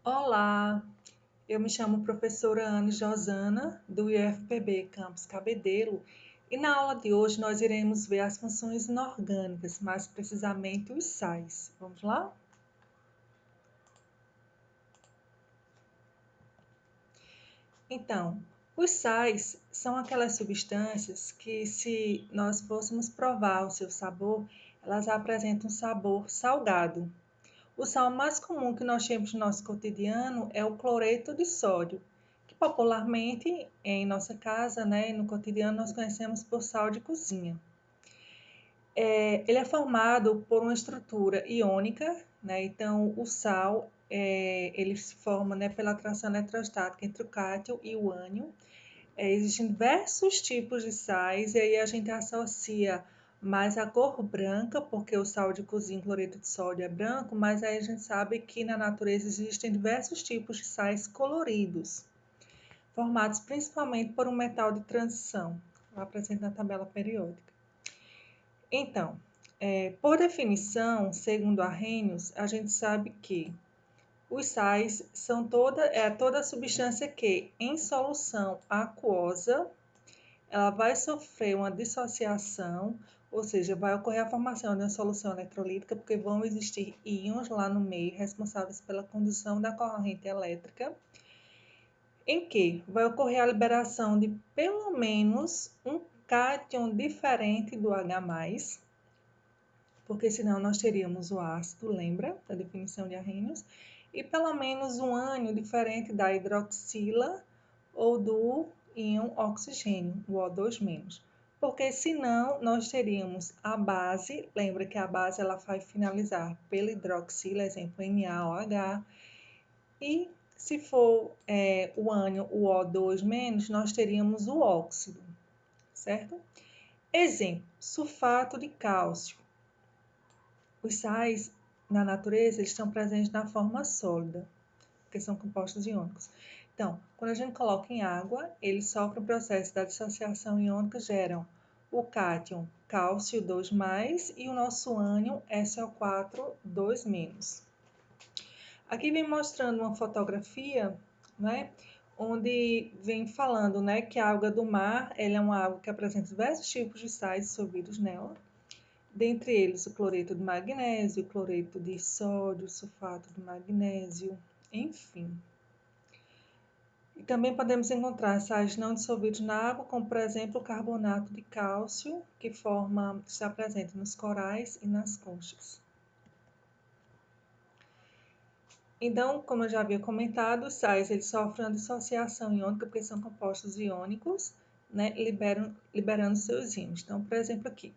Olá, eu me chamo professora Anne Josana, do IFPB Campus Cabedelo, e na aula de hoje nós iremos ver as funções inorgânicas, mais precisamente os sais. Vamos lá? Então, os sais são aquelas substâncias que, se nós fôssemos provar o seu sabor, elas apresentam um sabor salgado. O sal mais comum que nós temos no nosso cotidiano é o cloreto de sódio, que popularmente em nossa casa, né, no cotidiano nós conhecemos por sal de cozinha. Ele é formado por uma estrutura iônica, né, então o sal ele se forma, né, pela atração eletrostática entre o cátion e o ânion. Existem diversos tipos de sais e aí a gente associa mais a cor branca, porque o sal de cozinha, cloreto de sódio é branco, mas aí a gente sabe que na natureza existem diversos tipos de sais coloridos, formados principalmente por um metal de transição, apresenta na tabela periódica. Então, por definição, segundo Arrhenius, a gente sabe que os sais são toda substância que, em solução aquosa, ela vai sofrer uma dissociação, ou seja, vai ocorrer a formação de uma solução eletrolítica, porque vão existir íons lá no meio responsáveis pela condução da corrente elétrica, em que vai ocorrer a liberação de pelo menos um cátion diferente do H+, porque senão nós teríamos o ácido, lembra da definição de Arrhenius, e pelo menos um ânion diferente da hidroxila ou do íon oxigênio, o O2-, porque senão nós teríamos a base, lembra que a base ela vai finalizar pela hidroxila, exemplo NaOH, e se for o ânion, o O2-, nós teríamos o óxido, certo? Exemplo, sulfato de cálcio. Os sais na natureza eles estão presentes na forma sólida, porque são compostos iônicos. Então, quando a gente coloca em água, eles sofrem o processo da dissociação iônica, geram o cátion cálcio 2+, e o nosso ânion SO4 2-. Aqui vem mostrando uma fotografia, né, onde vem falando, né, que a água do mar ela é uma água que apresenta diversos tipos de sais dissolvidos nela, dentre eles o cloreto de magnésio, o cloreto de sódio, o sulfato de magnésio, enfim. E também podemos encontrar sais não dissolvidos na água, como por exemplo o carbonato de cálcio, que está presente nos corais e nas conchas. Então, como eu já havia comentado, os sais eles sofrem uma dissociação iônica porque são compostos iônicos, né, liberando seus íons. Então, por exemplo, aqui,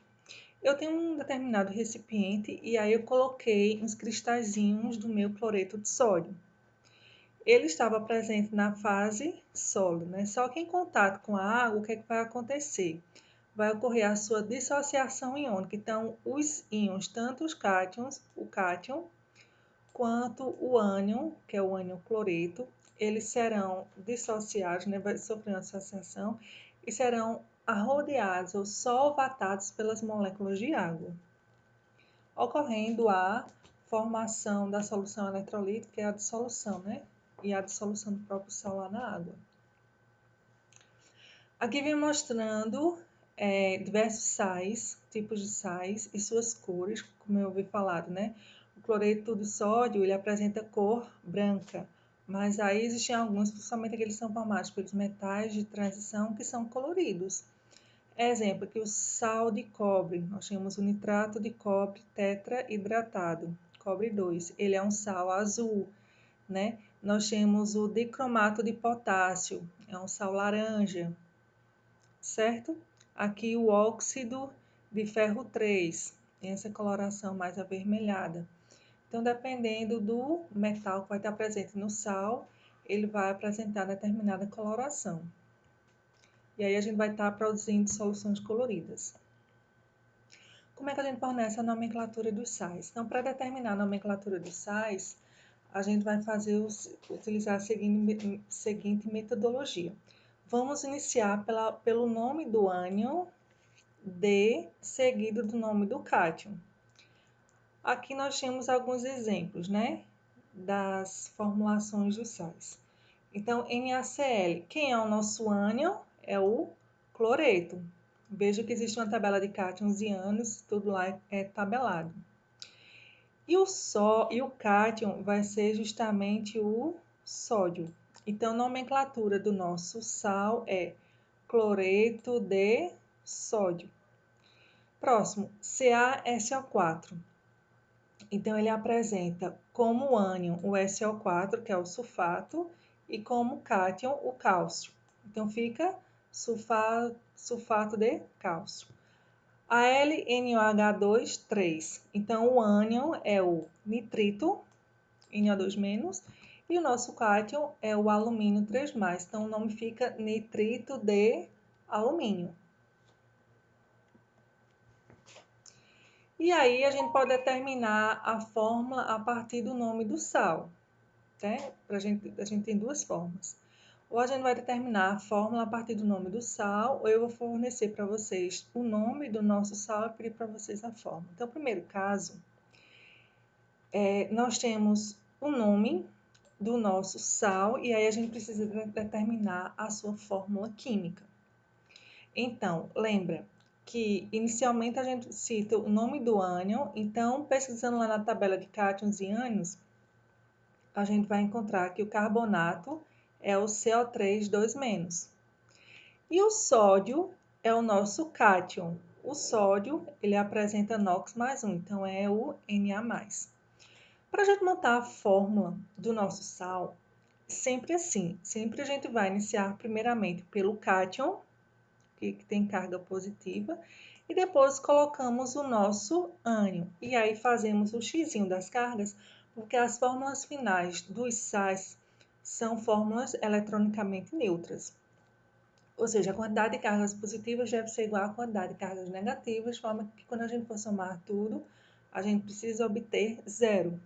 eu tenho um determinado recipiente e aí eu coloquei uns cristalzinhos do meu cloreto de sódio. Ele estava presente na fase sólida, né? Só que em contato com a água, o que é que vai acontecer? Vai ocorrer a sua dissociação iônica. Então, os íons, tanto os cátions, o cátion, quanto o ânion, que é o ânion cloreto, eles serão dissociados, né? Vai sofrer uma dissociação e serão arrodeados ou solvatados pelas moléculas de água, ocorrendo a formação da solução eletrolítica, que é a dissolução, né? E a dissolução do próprio sal lá na água. Aqui vem mostrando diversos sais, tipos de sais e suas cores, como eu ouvi falado, né? O cloreto de sódio, ele apresenta cor branca, mas aí existem alguns, principalmente aqueles que são formados pelos metais de transição, que são coloridos. Exemplo, aqui o sal de cobre, nós temos o nitrato de cobre tetraidratado, cobre 2, ele é um sal azul, né? Nós temos o dicromato de potássio, é um sal laranja, certo? Aqui o óxido de ferro 3, tem essa coloração mais avermelhada. Então, dependendo do metal que vai estar presente no sal, ele vai apresentar determinada coloração. E aí a gente vai estar produzindo soluções coloridas. Como é que a gente fornece a nomenclatura dos sais? Então, para determinar a nomenclatura dos sais, a gente vai utilizar a seguinte metodologia. Vamos iniciar pelo nome do ânion, D, seguido do nome do cátion. Aqui nós temos alguns exemplos, né? das formulações dos sais. Então, NaCl, quem é o nosso ânion? É o cloreto. Veja que existe uma tabela de cátions e ânions, tudo lá é tabelado. E o cátion vai ser justamente o sódio. Então, a nomenclatura do nosso sal é cloreto de sódio. Próximo, CaSO4. Então, ele apresenta como ânion o SO4, que é o sulfato, e como cátion o cálcio. Então, fica sulfato de cálcio. AlNOH2, 3. Então, o ânion é o nitrito, NO2-, e o nosso cátion é o alumínio 3+. Então, o nome fica nitrito de alumínio. E aí, a gente pode determinar a fórmula a partir do nome do sal, né? A gente tem duas formas. Ou a gente vai determinar a fórmula a partir do nome do sal, ou eu vou fornecer para vocês o nome do nosso sal e pedir para vocês a fórmula. Então, no primeiro caso, nós temos o nome do nosso sal e aí a gente precisa determinar a sua fórmula química. Então, lembra que inicialmente a gente cita o nome do ânion, então pesquisando lá na tabela de cátions e ânions, a gente vai encontrar que o carbonato é o CO3 2-. E o sódio é o nosso cátion. O sódio, ele apresenta NOx mais 1, então é o Na+. Para a gente montar a fórmula do nosso sal, sempre assim, sempre a gente vai iniciar primeiramente pelo cátion, que tem carga positiva, e depois colocamos o nosso ânion. E aí fazemos o xizinho das cargas, porque as fórmulas finais dos sais são fórmulas eletronicamente neutras. Ou seja, a quantidade de cargas positivas deve ser igual à quantidade de cargas negativas, de forma que quando a gente for somar tudo, a gente precisa obter zero.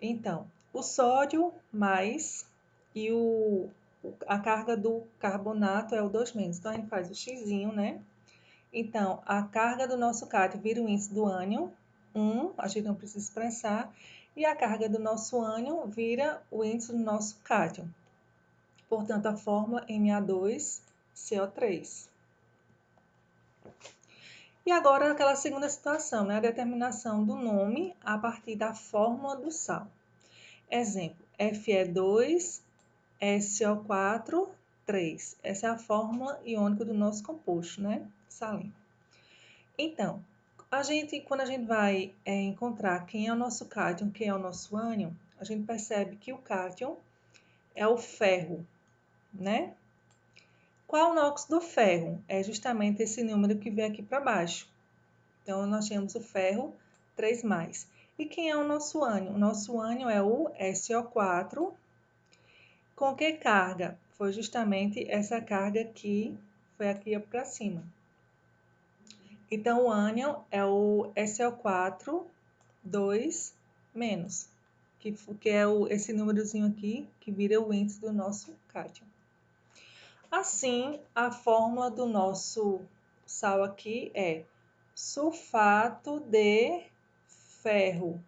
Então, o sódio mais e a carga do carbonato é o 2-. Então, a gente faz o xizinho, né? Então, a carga do nosso cátion vira o índice do ânion, 1, a gente não precisa expressar, e a carga do nosso ânion vira o índice do nosso cátion. Portanto, a fórmula Na2CO3. E agora, aquela segunda situação, né? A determinação do nome a partir da fórmula do sal. Exemplo, Fe2, SO4, 3. Essa é a fórmula iônica do nosso composto, né? Salino. Então, quando a gente vai encontrar quem é o nosso cátion, quem é o nosso ânion, a gente percebe que o cátion é o ferro, né? Qual o NOx do ferro? É justamente esse número que vem aqui para baixo. Então, nós temos o ferro 3+. E quem é o nosso ânion? O nosso ânion é o SO4. Com que carga? Foi justamente essa carga que foi aqui para cima. Então, o ânion é o SO4, 2-, que é esse númerozinho aqui, que vira o índice do nosso cátion. Assim, a fórmula do nosso sal aqui é sulfato de ferro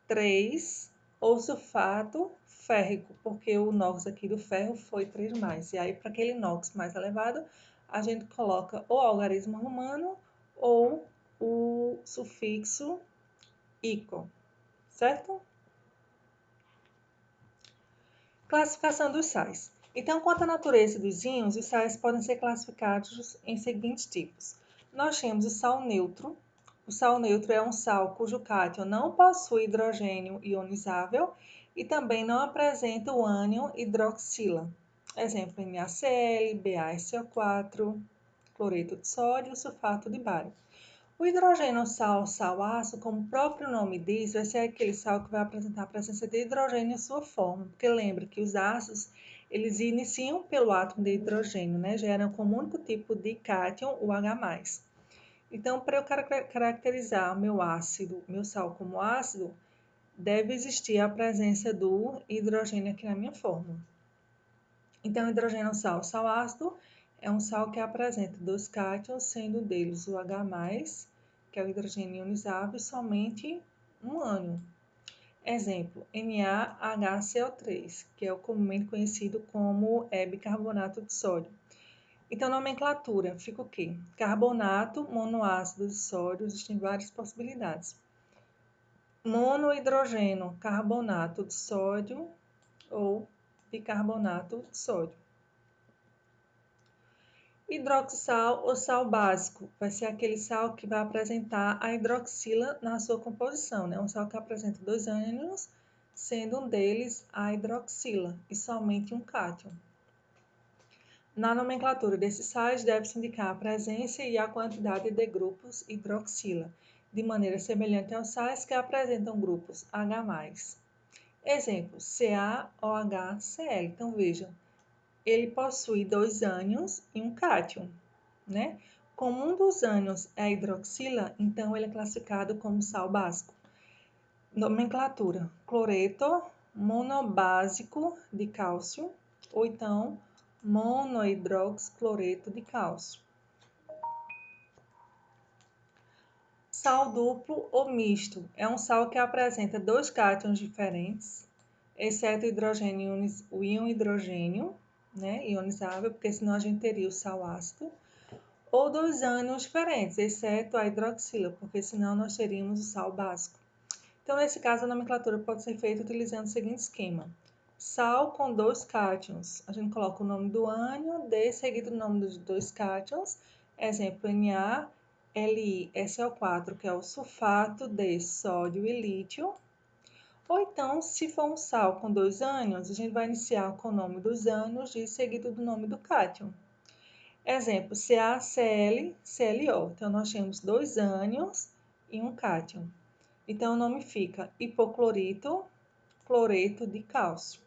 3 ou sulfato férrico, porque o NOx aqui do ferro foi 3+. E aí, para aquele NOx mais elevado, a gente coloca o algarismo romano ou o sufixo ico, certo? Classificação dos sais. Então, quanto à natureza dos íons, os sais podem ser classificados em seguintes tipos. Nós temos o sal neutro. O sal neutro é um sal cujo cátion não possui hidrogênio ionizável e também não apresenta o ânion hidroxila. Exemplo, NaCl, BaSO4, cloreto de sódio, sulfato de bário. O hidrogênio sal ácido, como o próprio nome diz, vai ser aquele sal que vai apresentar a presença de hidrogênio em sua forma, porque lembra que os ácidos, eles iniciam pelo átomo de hidrogênio, né? Geram como único tipo de cátion o H+. Então, para eu caracterizar meu sal como ácido, deve existir a presença do hidrogênio aqui na minha fórmula. Então, hidrogênio sal ácido, é um sal que apresenta dois cátions, sendo um deles o H+, que é o hidrogênio ionizável, e somente um ânion. Exemplo, NaHCO3, que é o comumente conhecido como bicarbonato de sódio. Então, nomenclatura, fica o quê? Carbonato, monoácido de sódio, existem várias possibilidades. Monohidrogênio, carbonato de sódio ou bicarbonato de sódio. Hidroxissal ou sal básico vai ser aquele sal que vai apresentar a hidroxila na sua composição, né? Um sal que apresenta dois ânions, sendo um deles a hidroxila e somente um cátion. Na nomenclatura desses sais deve-se indicar a presença e a quantidade de grupos hidroxila, de maneira semelhante aos sais que apresentam grupos H+. Exemplo, CaOHCl. Então, vejam, ele possui dois ânions e um cátion, né? Como um dos ânions é a hidroxila, então ele é classificado como sal básico. Nomenclatura: cloreto monobásico de cálcio, ou então monohidroxicloreto de cálcio. Sal duplo ou misto é um sal que apresenta dois cátions diferentes, exceto o íon hidrogênio, né, ionizável, porque senão a gente teria o sal ácido, ou dois ânions diferentes, exceto a hidroxila, porque senão nós teríamos o sal básico. Então, nesse caso, a nomenclatura pode ser feita utilizando o seguinte esquema: sal com dois cátions. A gente coloca o nome do ânion, D seguido do nome dos dois cátions. Exemplo, NaLiSO4, que é o sulfato de sódio e lítio. Ou então, se for um sal com dois ânions, a gente vai iniciar com o nome dos ânions e seguido do nome do cátion. Exemplo, CaClClO. Então, nós temos dois ânions e um cátion. Então, o nome fica hipoclorito, cloreto de cálcio.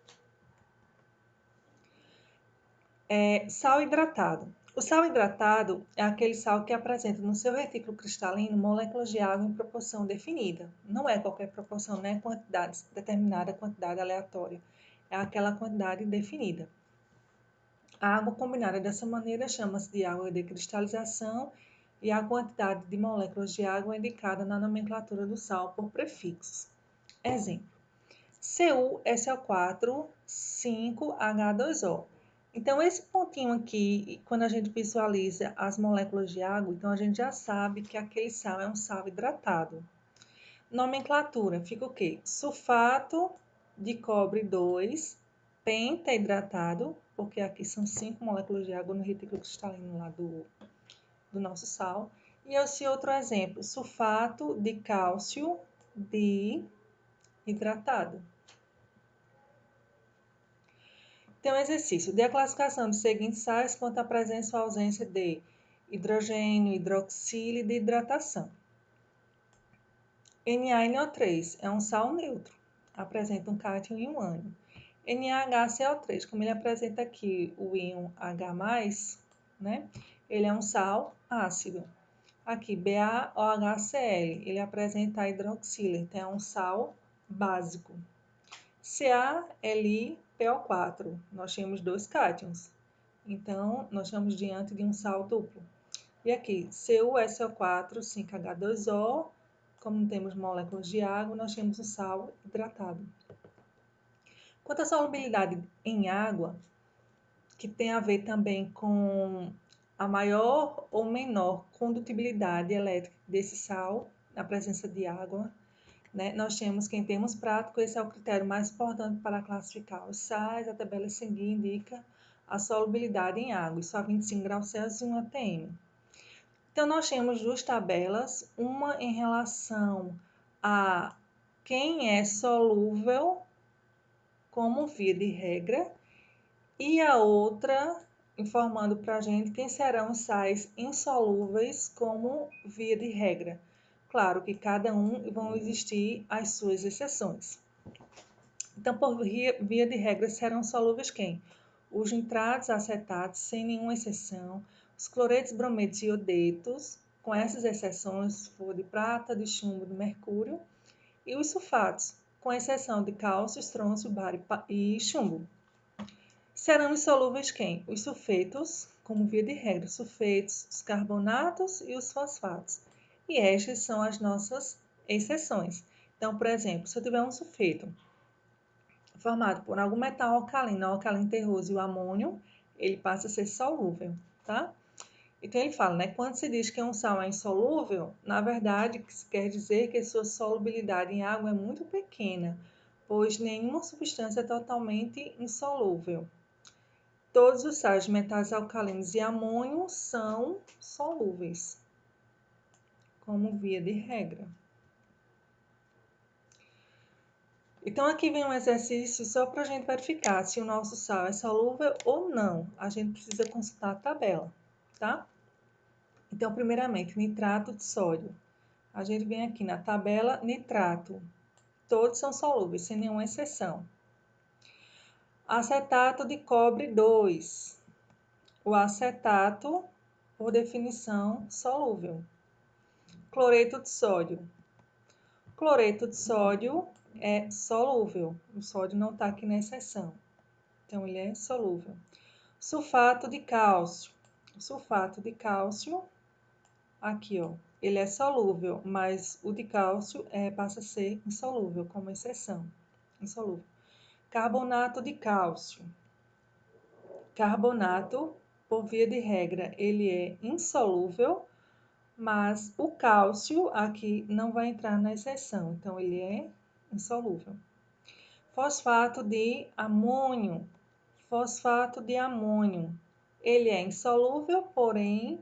Sal hidratado. O sal hidratado é aquele sal que apresenta no seu retículo cristalino moléculas de água em proporção definida. Não é qualquer proporção, não é determinada quantidade aleatória. É aquela quantidade definida. A água combinada dessa maneira chama-se de água de cristalização e a quantidade de moléculas de água é indicada na nomenclatura do sal por prefixos. Exemplo: CuSO4 5H2O. Então, esse pontinho aqui, quando a gente visualiza as moléculas de água, então a gente já sabe que aquele sal é um sal hidratado. Nomenclatura, fica o quê? Sulfato de cobre 2, pentahidratado, porque aqui são 5 moléculas de água no retículo cristalino lá do nosso sal. E esse outro exemplo, sulfato de cálcio hidratado. Então, exercício. Dê a classificação dos seguintes sais quanto à presença ou ausência de hidrogênio, hidroxila e de hidratação. NaNO3 é um sal neutro, apresenta um cátion e um ânion. NaHCO3, como ele apresenta aqui o íon H+, né? Ele é um sal ácido. Aqui, BaOHCl, ele apresenta a hidroxila, então é um sal básico. CaLiPO4, nós temos dois cátions, então nós estamos diante de um sal duplo. E aqui, CuSO4, 5H2O, como não temos moléculas de água, nós temos um sal hidratado. Quanto à solubilidade em água, que tem a ver também com a maior ou menor condutibilidade elétrica desse sal, na presença de água, né? Nós temos que, em termos práticos, esse é o critério mais importante para classificar os sais. A tabela a seguir indica a solubilidade em água, isso a 25 graus Celsius e 1 atm. Então, nós temos duas tabelas, uma em relação a quem é solúvel como via de regra, e a outra informando para a gente quem serão os sais insolúveis como via de regra. Claro que cada um vão existir as suas exceções. Então, por via de regra, serão solúveis quem? Os nitratos, acetatos, sem nenhuma exceção, os cloretos, brometos e iodetos, com essas exceções, se for de prata, de chumbo, de mercúrio, e os sulfatos, com exceção de cálcio, estrôncio, bário e chumbo. Serão insolúveis quem? Os sulfetos, como via de regra, sulfetos, os carbonatos e os fosfatos. E estas são as nossas exceções. Então, por exemplo, se eu tiver um sulfeto formado por algum metal alcalino, o alcalino terroso e o amônio, ele passa a ser solúvel, tá? Então, ele fala, né? Quando se diz que um sal é insolúvel, na verdade, quer dizer que sua solubilidade em água é muito pequena, pois nenhuma substância é totalmente insolúvel. Todos os sais, metais alcalinos e amônio são solúveis, como via de regra. Então, aqui vem um exercício só para a gente verificar se o nosso sal é solúvel ou não. A gente precisa consultar a tabela, tá? Então, primeiramente, nitrato de sódio. A gente vem aqui na tabela nitrato. Todos são solúveis, sem nenhuma exceção. Acetato de cobre 2. O acetato, por definição, solúvel. Cloreto de sódio. Cloreto de sódio é solúvel. O sódio não está aqui na exceção. Então, ele é solúvel. Sulfato de cálcio. Sulfato de cálcio, aqui, ó, ele é solúvel, mas o de cálcio passa a ser insolúvel, como exceção. Insolúvel. Carbonato de cálcio. Carbonato, por via de regra, ele é insolúvel, mas o cálcio aqui não vai entrar na exceção, então ele é insolúvel. Fosfato de amônio. Fosfato de amônio. Ele é insolúvel, porém,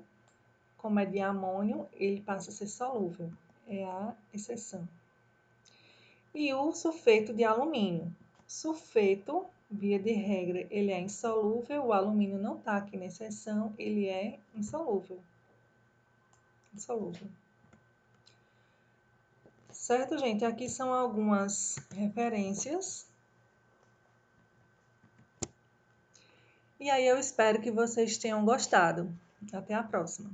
como é de amônio, ele passa a ser solúvel. É a exceção. E o sulfeto de alumínio. Sulfeto, via de regra, ele é insolúvel. O alumínio não está aqui na exceção, ele é insolúvel. Insolúvel. Certo, gente? Aqui são algumas referências. E aí eu espero que vocês tenham gostado. Até a próxima.